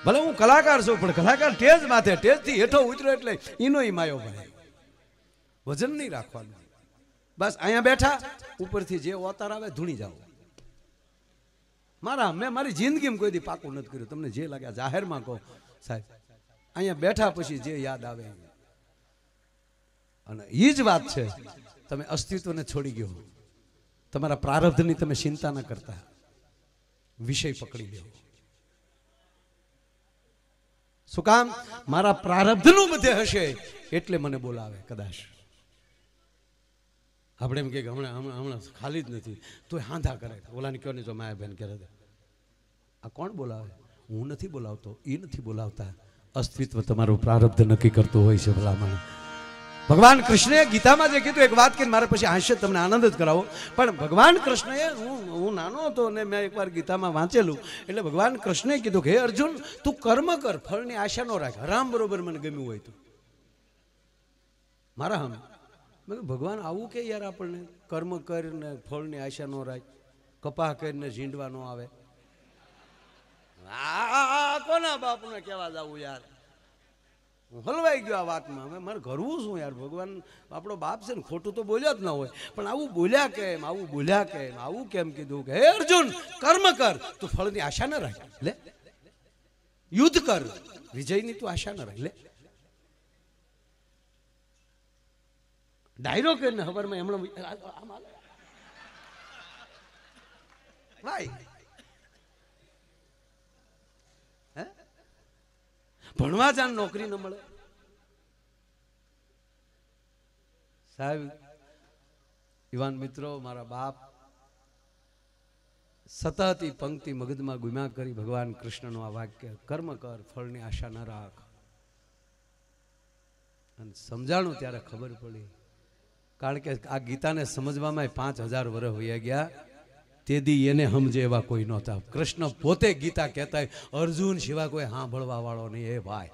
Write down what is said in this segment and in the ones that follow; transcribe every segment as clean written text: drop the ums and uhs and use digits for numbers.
ભલે હું કલાકાર છું, પણ કલાકાર ટેજ માથે, ટેજ થી હેઠો ઉતર્યો એટલે એનો માયો ભાઈ, વજન નહીં રાખવાનું. બસ અહીંયા બેઠા, ઉપરથી જે ઓતાર આવે ધૂણી જાઓ. મેં મારી જિંદગીમાં કોઈ દી પાકું નથી કર્યું. તમને જે લાગે જાહેરમાં કહો સાહેબ, અહીંયા બેઠા પછી જે યાદ આવે. અને એ જ વાત છે, તમે અસ્તિત્વને છોડી ગયો, તમારા પ્રારબ્ધની તમે ચિંતા ન કરતા, વિષય પકડી લ્યો. શું કામ? મારા પ્રારબ્ધનું બધે હશે એટલે મને બોલાવે. કદાચ આપણે એમ કે હમણાં ખાલી જ નથી તો હાંધા કરે, ઓલાને કયો નહીં જો માયા બેન કરે. આ કોણ બોલાવે? હું નથી બોલાવતો, એ નથી બોલાવતા. અસ્તિત્વ તમારું પ્રારબ્ધ નક્કી કરતું હોય છે. ભલામણ ભગવાન કૃષ્ણએ ગીતામાં જે કીધું, એક વાત કરીને મારે પછી હાસ્ય તમને આનંદ જ કરાવો. પણ ભગવાન કૃષ્ણએ, હું નાનો હતો અને મેં એકવાર ગીતામાં વાંચેલું, એટલે ભગવાન કૃષ્ણએ કીધું કે હે અર્જુન, તું કર્મ કર, ફળની આશા ન રાખ. હરામ બરોબર મને ગમ્યું હોય તો મારા હમ. ભગવાન આવું કે યાર, આપણને કર્મ કરીને ફળની આશા ન રાખ, કપાહ કરીને ઝીંડવા ન આવે. કોના બાપને કેવા જવું યાર? હું હલવાઈ ગયો આ વાતમાં. હવે મારે ઘરવું શું યાર? ભગવાન આપણો બાપ છે ને, ખોટું તો બોલ્યા જ ન હોય, પણ આવું બોલ્યા કેમ? આવું બોલ્યા કેમ? આવું કેમ કીધું કે હે અર્જુન, કર્મ કર, તું ફળની આશા ન રાખ. લે, યુદ્ધ કર, વિજયની તું આશા ન રાખ. લે, ડાયરો કરીને ખબરમાં એમણે ભાઈ ભણવા જાણ નોકરી ન મળે. સાહેબ, યુવાન મિત્રો, મારા બાપ સતત એ પંક્તિ મગજમાં ગુમ્યા કરી. ભગવાન કૃષ્ણનું આ વાક્ય, કર્મ કર, ફળની આશા ન રાખ. અને સમજાણું ત્યારે ખબર પડી, કારણ કે આ ગીતાને સમજવામાં 5000 વર્ષ વયા ગયા. તેદી એને સમજે એવા કોઈ નહોતા. કૃષ્ણ પોતે ગીતા કહેતા, અર્જુન સિવાય કોઈ સાંભળવા વાળો નહીં. એ ભાઈ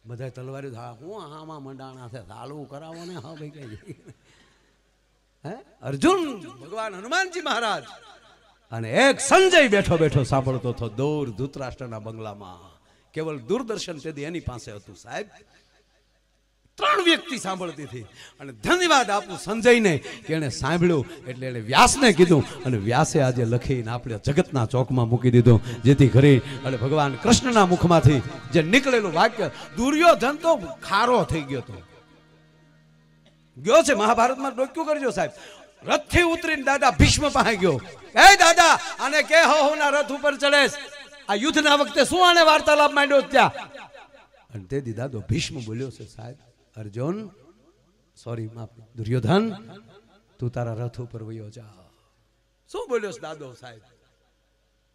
બધા તલવારી, હું આમાં મંડાણા છે, ચાલુ કરાવો ને. હા ભાઈ, કઈ હે અર્જુન, ભગવાન હનુમાનજી મહારાજ અને એક સંજય બેઠો બેઠો સાંભળતો હતો દૂર ધૃતરાષ્ટ્રના બંગલામાં. કેવલ દૂરદર્શન તેદી એની પાસે હતું. સાહેબ, 3 વ્યક્તિ સાંભળતી હતી. અને ધન્યવાદ આપું સંજયને કે એને સાંભળ્યું, એટલે એને વ્યાસને કીધું, અને વ્યાસે આજે લખીને આપણે જગતના ચોકમાં મૂકી દીધું, જેથી કરી અને ભગવાન કૃષ્ણના મુખમાંથી જે નીકળેલું વાક્ય, દુર્યોધન તો ખારો થઈ ગયો હતો. ગયો છે મહાભારતમાં, ડોક્યું કરજો સાહેબ. રથથી ઉતરીને દાદા ભીષ્મ પાસે ગયો. એ દાદા, આને કે હોના રથ ઉપર ચડેશ, આ યુદ્ધના વખતે શું આને વાર્તાલાપ માંડ્યો ત્યાં? અને તે દી દાદો ભીષ્મ બોલ્યો છે, સાહેબ અર્જુન, સોરી માફ, દુર્યોધન, તું તારા રથ ઉપર વયો જા. શું બોલ્યો છે દાદો સાહેબ?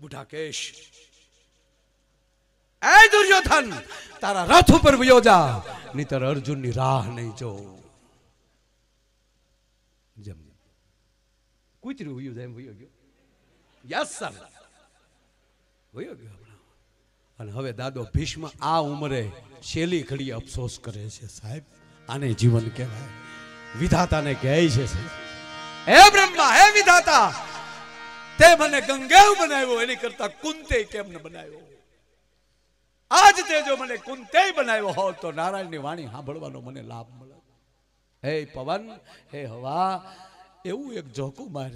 બુઢા કેશ, એ દુર્યોધન, તારા રથ ઉપર વયો જા, નહીતર અર્જુનની રાહ નહીં જો. જેમ કૂતરું વયું જાય એમ વયો ગયો. યસ સર, વયો ગયો. અને હવે દાદો ભીષ્મ આ ઉંમરે શેલી ઘડી અફસોસ કરે છે. સાહેબ, આને જીવન કહેવાય. વિધાતાને કહે છે, હે બ્રહ્મા, હે વિધાતા, તે મને ગંગેવ બનાવ્યો, એની કરતા કુંતે કેમ ન બનાવ્યો? આજ તે જો મને કુંતે બનાવ્યો હોત તો નારાયણની વાણી સાંભળવાનો મને લાભ મળે. હે પવન, હે હવા, એવું એક ઝોકું માર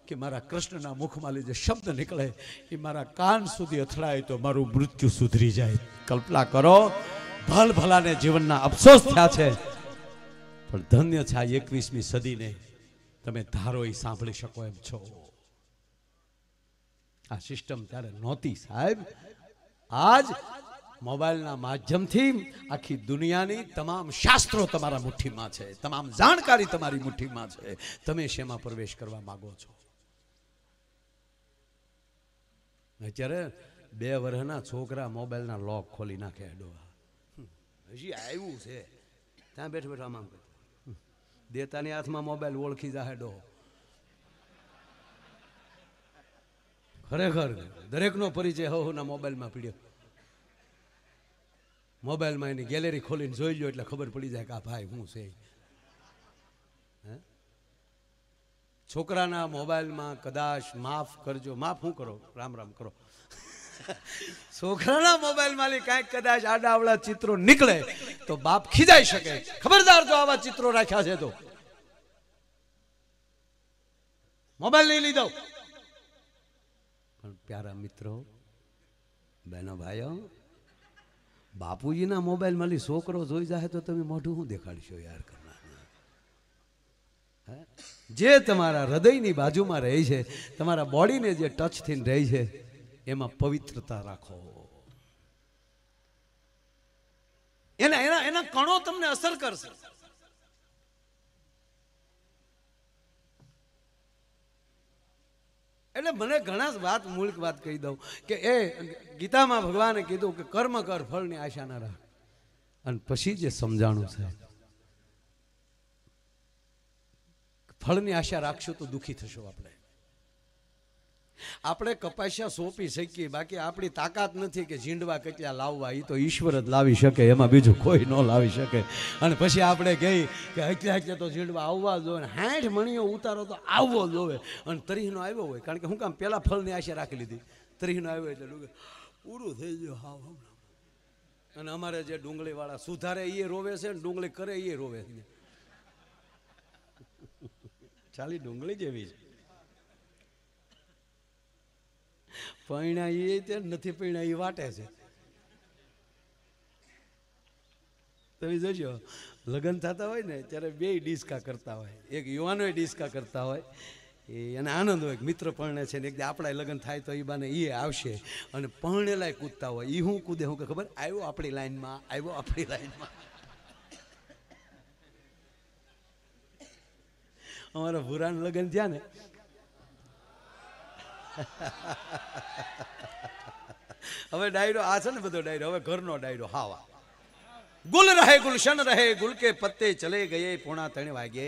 કે મારા કૃષ્ણના મુખમાં જે શબ્દ નીકળે એ મારા કાન સુધી અથડાય તો મારું મૃત્યુ સુધરી જાય. કલ્પના કરો, ભલ ભલાને જીવનના અફસોસ થયા છે, પણ ધન્ય છે આ 21મી સદીને તમે ધારો એ સાંભળી શકો એમ છો. આ સિસ્ટમ ત્યારે નહોતી સાહેબ. આજ મોબાઈલના માધ્યમથી આખી દુનિયાની તમામ શાસ્ત્રો તમારા મુઠ્ઠીમાં છે, તમામ જાણકારી તમારી મુઠ્ઠીમાં છે. તમે શેમાં પ્રવેશ કરવા માંગો છો? અત્યારે 2 વર્ષના છોકરા મોબાઈલના લોક ખોલી નાખે. હજી આવ્યું છે ત્યાં બેઠ બેઠા આમ દેતાની હાથમાં મોબાઈલ ઓળખી જાહે ડો. ખરેખર દરેકનો પરિચય હોના મોબાઈલમાં પીડ્યો. મોબાઈલમાં એની ગેલેરી ખોલીને જોઈ લો એટલે ખબર પડી જાય કે આ ભાઈ શું છે. છોકરાના મોબાઈલમાં કદાચ માફ કરજો, માફ શું કરો, રામ રામ કરો, છોકરાના મોબાઈલ માંથી કાંઈક કદાચ આડાવડા ચિત્રો નીકળે તો બાપ ખીજાઈ શકે. ખબરદાર જો આવા ચિત્રો રાખ્યા છે તો મોબાઈલ નહીં લીધો. પણ પ્યારા મિત્રો, બહેનો ભાઈઓ, બાપુજીના મોબાઈલ માંથી છોકરો જોઈ જાય તો તમે મોઢું શું દેખાડશો યાર? જે તમારા હૃદયની બાજુમાં રહે છે, તમારા બોડીને જે ટચ થઈને રહે છે, એમાં પવિત્રતા રાખો. એના એના એના કણો તમને અસર કરશે. એટલે મને ઘણા વાત મૂળ વાત કહી દઉં કે એ ગીતામાં ભગવાને કીધું કે કર્મ કર, ફળની આશા ના રાખ. અને પછી જે સમજાણું છે, ફળની આશા રાખશું તો દુઃખી થશો. આપણે કપાસિયા સોંપી શકીએ, બાકી આપણી તાકાત નથી કે ઝીંડવા કેટલા લાવવા. એ તો ઈશ્વર જ લાવી શકે, એમાં બીજું કોઈ ન લાવી શકે. અને પછી આપણે કહી કે એટલે તો ઝીંડવા આવવા જોઈએ, 60 મણીઓ ઉતારો તો આવવો જોઈએ. અને તરીનો આવ્યો હોય, કારણ કે હું કામ પેલા ફળની આશા રાખી લીધી, તરીનો આવ્યો એટલે પૂરું થઈ ગયું હાવ. અને અમારે જે ડુંગળી વાળા સુધારે એ રોવે છે, ને ડુંગળી કરે એ રોવે છે. ચાલી ડુંગળી જેવી છે. પૈણા એ નથી, પૈણા એ વાટે છે. તમે જોજો લગ્ન થતા હોય ને ત્યારે બે ડિસ્કા કરતા હોય. એક યુવાનો ડિસ્કા કરતા હોય, એને આનંદ હોય મિત્ર પરણે છે ને એક આપણા લગ્ન થાય તો એ બાને એ આવશે. અને પરણેલાય કૂદતા હોય. એ હું કૂદે, હું કે ખબર, આવ્યો આપણી લાઈનમાં, આવ્યો આપણી લાઈનમાં. અમારા ભૂરાના લગ્ન થયા ને, હવે ડાયરો આ છે ને બધો ડાયરો, હવે ઘરનો ડાયરો. હાવા ગુલ રહે ગુલશન રહે, ગુલ કે પત્તે ચલે ગયે, 2:45 વાગે.